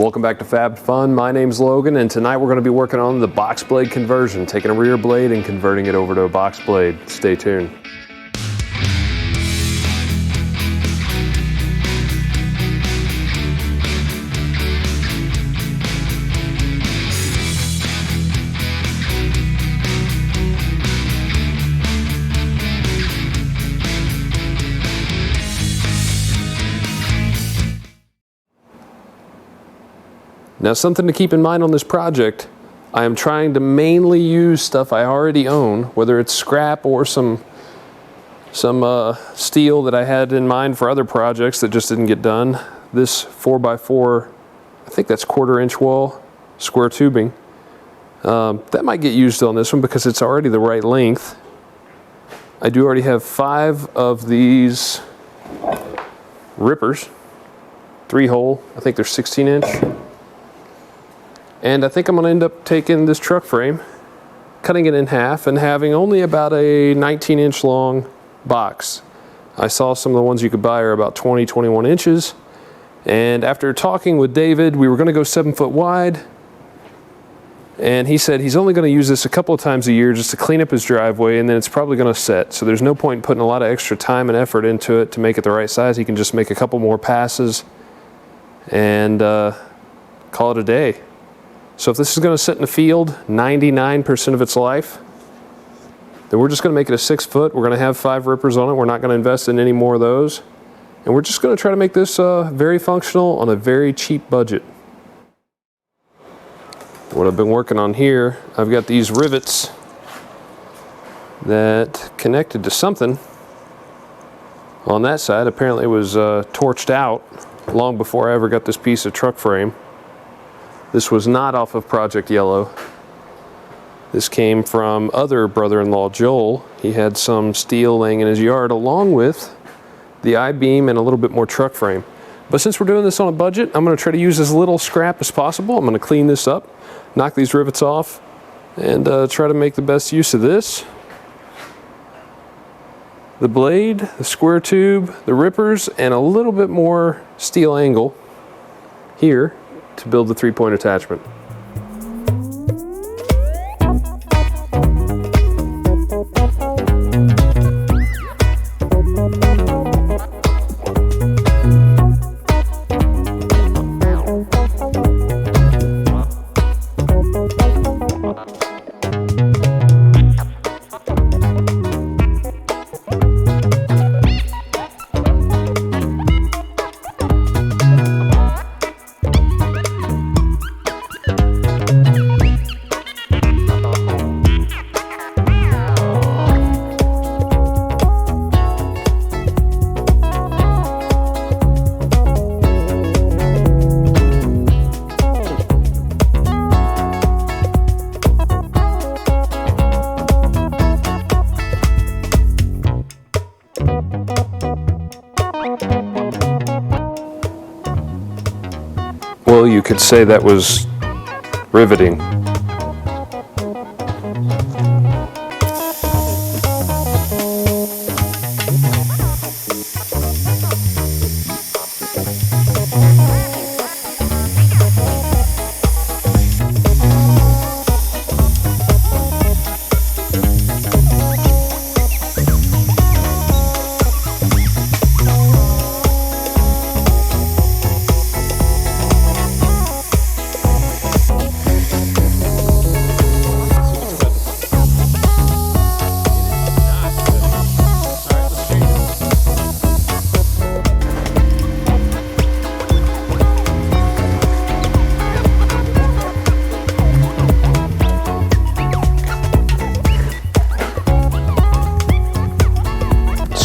Welcome back to Fab Fun. My name's Logan, and tonight we're going to be working on the box blade conversion, taking a rear blade and converting it over to a box blade. Stay tuned. Now, something to keep in mind on this project, I am trying to mainly use stuff I already own, whether it's scrap or some steel that I had in mind for other projects that just didn't get done. This 4x4, I think that's 1/4 inch wall, square tubing. That might get used on this one because it's already the right length. I do already have 5 of these rippers, 3-hole, I think they're 16 inch. And I think I'm going to end up taking this truck frame, cutting it in half, and having only about a 19-inch long box. I saw some of the ones you could buy are about 20, 21 inches. And after talking with David, we were going to go 7 foot wide. And he said he's only going to use this a couple of times a year just to clean up his driveway, and then it's probably going to set. So there's no point in putting a lot of extra time and effort into it to make it the right size. He can just make a couple more passes and call it a day. So if this is going to sit in the field 99% of its life, then we're just going to make it a 6 foot. We're going to have 5 rippers on it. We're not going to invest in any more of those. And we're just going to try to make this very functional on a very cheap budget. What I've been working on here, I've got these rivets that connected to something on that side. Apparently it was torched out long before I ever got this piece of truck frame. This was not off of Project Yellow. This came from other brother-in-law Joel. He had some steel laying in his yard along with the I-beam and a little bit more truck frame. But since we're doing this on a budget, I'm going to try to use as little scrap as possible. I'm going to clean this up, knock these rivets off, and try to make the best use of this. The blade, the square tube, the rippers, and a little bit more steel angle here to build the 3-point attachment. Well, you could say that was riveting.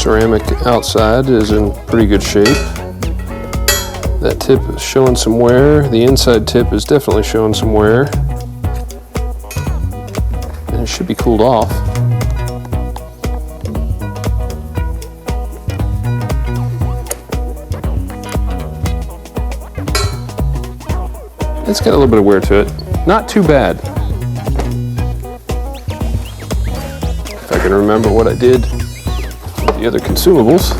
Ceramic outside is in pretty good shape. That tip is showing some wear. The inside tip is definitely showing some wear. And it should be cooled off. It's got a little bit of wear to it. Not too bad. If I can remember what I did with the other consumables.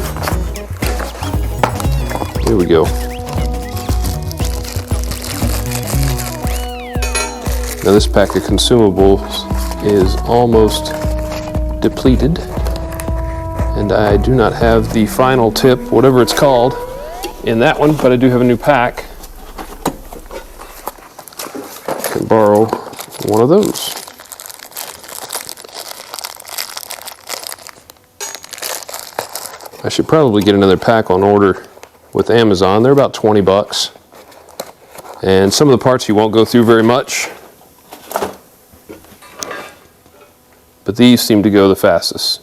Here we go. Now this pack of consumables is almost depleted, and I do not have the final tip, whatever it's called, in that one, but I do have a new pack. I can borrow one of those. I should probably get another pack on order with Amazon. They're about 20 bucks. And some of the parts you won't go through very much, but these seem to go the fastest.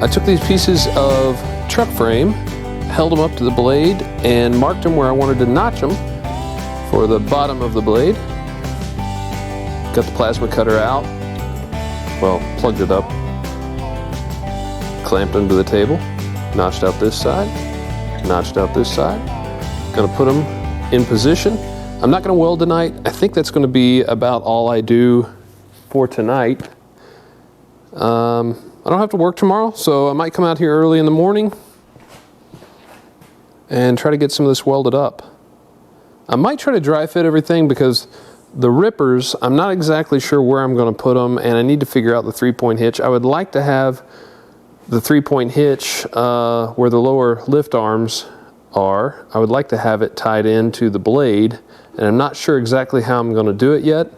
I took these pieces of truck frame, held them up to the blade, and marked them where I wanted to notch them for the bottom of the blade. Got the plasma cutter out, well, plugged it up, clamped them to the table, notched out this side, notched out this side. Gonna put them in position. I'm not gonna weld tonight. I think that's gonna be about all I do for tonight. I don't have to work tomorrow, so I might come out here early in the morning and try to get some of this welded up. I might try to dry fit everything because the rippers, I'm not exactly sure where I'm going to put them, and I need to figure out the 3-point hitch. I would like to have the 3-point hitch where the lower lift arms are. I would like to have it tied into the blade, and I'm not sure exactly how I'm going to do it yet.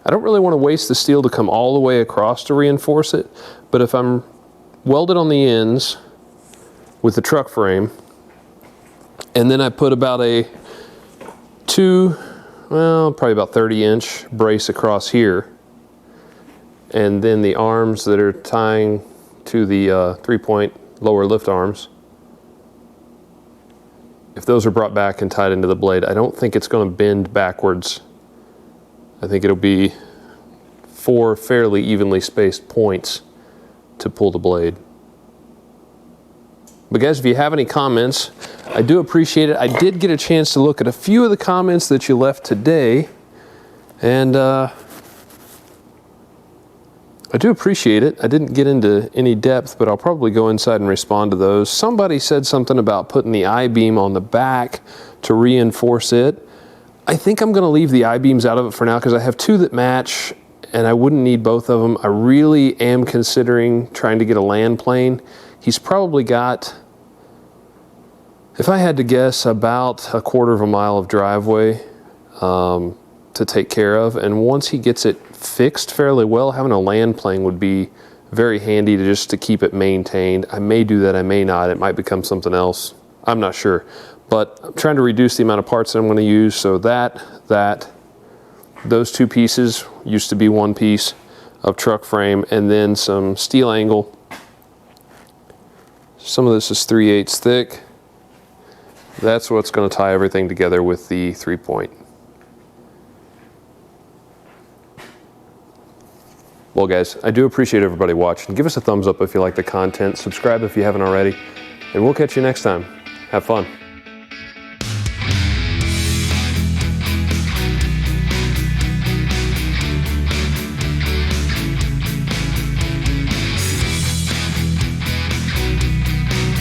I don't really want to waste the steel to come all the way across to reinforce it, but if I'm welded on the ends with the truck frame, and then I put about a probably about 30-inch brace across here, and then the arms that are tying to the 3-point lower lift arms, if those are brought back and tied into the blade, I don't think it's going to bend backwards. I think it'll be 4 fairly evenly spaced points to pull the blade. But guys, if you have any comments, I do appreciate it. I did get a chance to look at a few of the comments that you left today, and I do appreciate it. I didn't get into any depth, but I'll probably go inside and respond to those. Somebody said something about putting the I-beam on the back to reinforce it. I think I'm going to leave the I-beams out of it for now because I have 2 that match and I wouldn't need both of them. I really am considering trying to get a land plane. He's probably got, if I had to guess, about 1/4 mile of driveway to take care of, and once he gets it fixed fairly well, having a land plane would be very handy just to keep it maintained. I may do that, I may not. It might become something else. I'm not sure. But I'm trying to reduce the amount of parts that I'm going to use, so those 2 pieces used to be 1 piece of truck frame, and then some steel angle. Some of this is 3/8 thick. That's what's going to tie everything together with the 3-point. Well guys, I do appreciate everybody watching. Give us a thumbs up if you like the content, subscribe if you haven't already, and we'll catch you next time. Have fun.